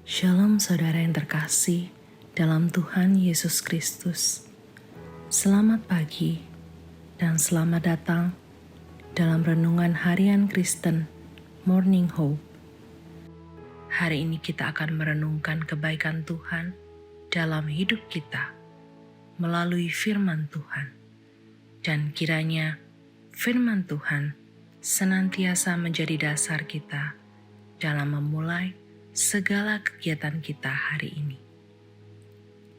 Shalom saudara yang terkasih dalam Tuhan Yesus Kristus. Selamat pagi dan selamat datang dalam Renungan Harian Kristen Morning Hope. Hari ini kita akan merenungkan kebaikan Tuhan dalam hidup kita melalui firman Tuhan. Dan kiranya firman Tuhan senantiasa menjadi dasar kita dalam memulai segala kegiatan kita hari ini.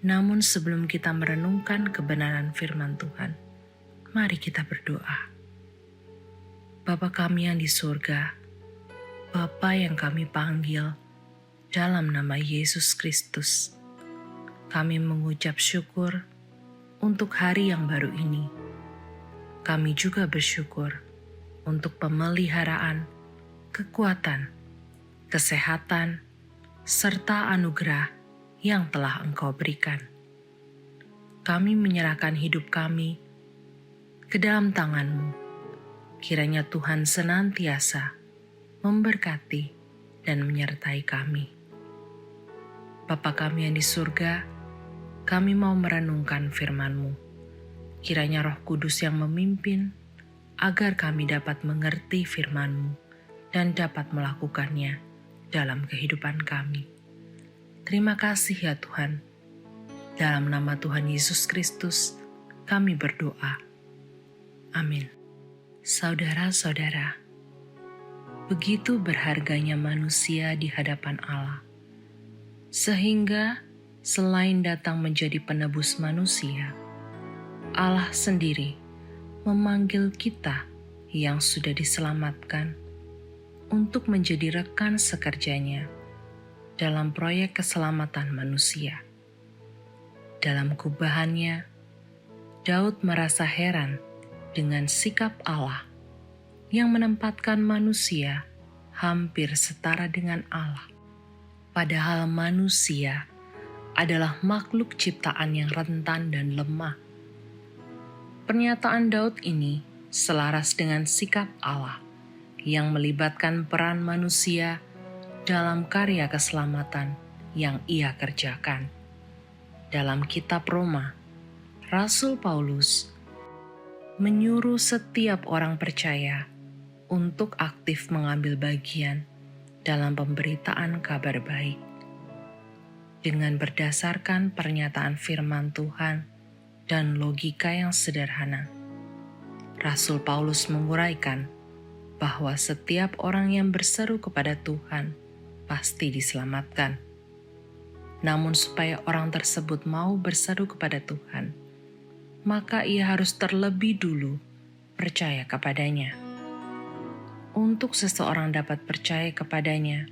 Namun sebelum kita merenungkan kebenaran firman Tuhan, mari kita berdoa. Bapa kami yang di surga, Bapa yang kami panggil dalam nama Yesus Kristus, kami mengucap syukur untuk hari yang baru ini. Kami juga bersyukur untuk pemeliharaan, kekuatan, kesehatan, serta anugerah yang telah Engkau berikan. Kami menyerahkan hidup kami ke dalam tangan-Mu. Kiranya Tuhan senantiasa memberkati dan menyertai kami. Bapa kami yang di surga, kami mau merenungkan firman-Mu. Kiranya Roh Kudus yang memimpin agar kami dapat mengerti firman-Mu dan dapat melakukannya dalam kehidupan kami. Terima kasih ya Tuhan. Dalam nama Tuhan Yesus Kristus, kami berdoa. Amin. Saudara-saudara, begitu berharganya manusia di hadapan Allah, sehingga selain datang menjadi penebus manusia, Allah sendiri memanggil kita yang sudah diselamatkan untuk menjadi rekan sekerjanya dalam proyek keselamatan manusia. Dalam gubahannya, Daud merasa heran dengan sikap Allah yang menempatkan manusia hampir setara dengan Allah. Padahal manusia adalah makhluk ciptaan yang rentan dan lemah. Pernyataan Daud ini selaras dengan sikap Allah yang melibatkan peran manusia dalam karya keselamatan yang ia kerjakan. Dalam kitab Roma, Rasul Paulus menyuruh setiap orang percaya untuk aktif mengambil bagian dalam pemberitaan kabar baik. Dengan berdasarkan pernyataan firman Tuhan dan logika yang sederhana, Rasul Paulus menguraikan bahwa setiap orang yang berseru kepada Tuhan pasti diselamatkan. Namun supaya orang tersebut mau berseru kepada Tuhan, maka ia harus terlebih dulu percaya kepadanya. Untuk seseorang dapat percaya kepadanya,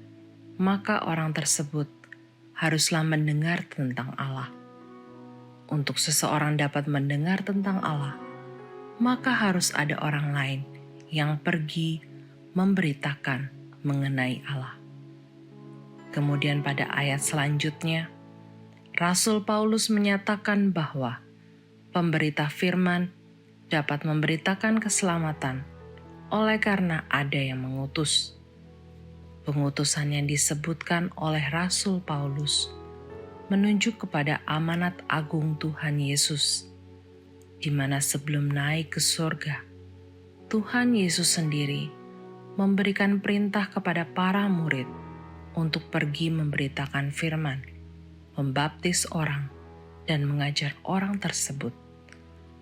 maka orang tersebut haruslah mendengar tentang Allah. Untuk seseorang dapat mendengar tentang Allah, maka harus ada orang lain yang pergi memberitakan mengenai Allah. Kemudian pada ayat selanjutnya, Rasul Paulus menyatakan bahwa pemberita firman dapat memberitakan keselamatan oleh karena ada yang mengutus. Pengutusan yang disebutkan oleh Rasul Paulus menunjuk kepada amanat agung Tuhan Yesus, di mana sebelum naik ke surga, Tuhan Yesus sendiri memberikan perintah kepada para murid untuk pergi memberitakan firman, membaptis orang, dan mengajar orang tersebut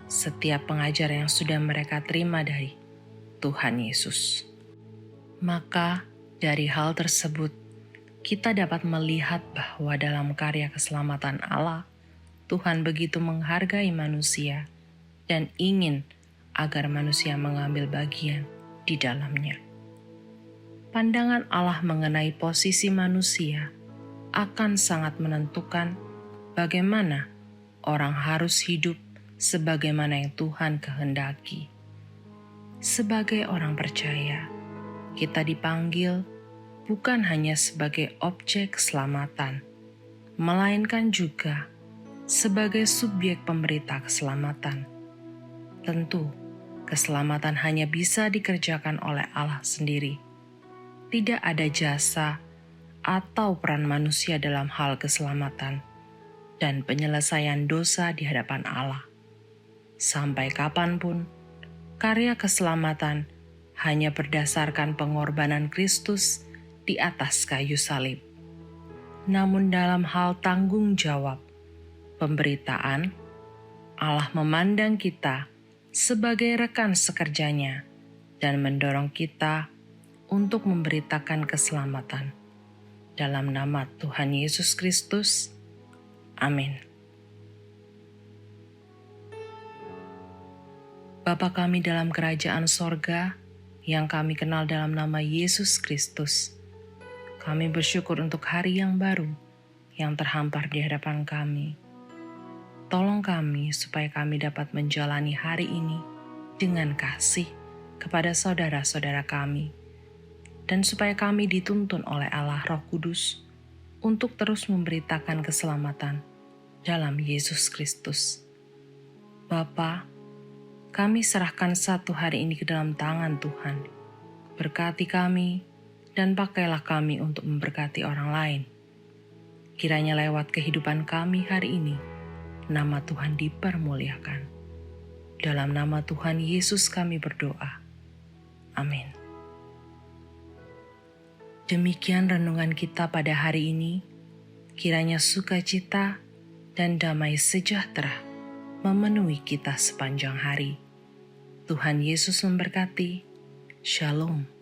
setiap pengajar yang sudah mereka terima dari Tuhan Yesus. Maka dari hal tersebut, kita dapat melihat bahwa dalam karya keselamatan Allah, Tuhan begitu menghargai manusia dan ingin agar manusia mengambil bagian di dalamnya. Pandangan Allah mengenai posisi manusia akan sangat menentukan bagaimana orang harus hidup sebagaimana yang Tuhan kehendaki. Sebagai orang percaya, kita dipanggil bukan hanya sebagai objek keselamatan, melainkan juga sebagai subjek pemberita keselamatan. Tentu, keselamatan hanya bisa dikerjakan oleh Allah sendiri. Tidak ada jasa atau peran manusia dalam hal keselamatan dan penyelesaian dosa di hadapan Allah. Sampai kapanpun, karya keselamatan hanya berdasarkan pengorbanan Kristus di atas kayu salib. Namun dalam hal tanggung jawab, pemberitaan, Allah memandang kita sebagai rekan sekerjanya dan mendorong kita untuk memberitakan keselamatan. Dalam nama Tuhan Yesus Kristus, amin. Bapa kami dalam kerajaan sorga, yang kami kenal dalam nama Yesus Kristus, kami bersyukur untuk hari yang baru yang terhampar di hadapan kami. Tolong kami supaya kami dapat menjalani hari ini dengan kasih kepada saudara-saudara kami, dan supaya kami dituntun oleh Allah Roh Kudus untuk terus memberitakan keselamatan dalam Yesus Kristus. Bapa, kami serahkan satu hari ini ke dalam tangan Tuhan. Berkati kami dan pakailah kami untuk memberkati orang lain. Kiranya lewat kehidupan kami hari ini, nama Tuhan dipermuliakan. Dalam nama Tuhan Yesus kami berdoa. Amin. Demikian renungan kita pada hari ini. Kiranya sukacita dan damai sejahtera memenuhi kita sepanjang hari. Tuhan Yesus memberkati. Shalom.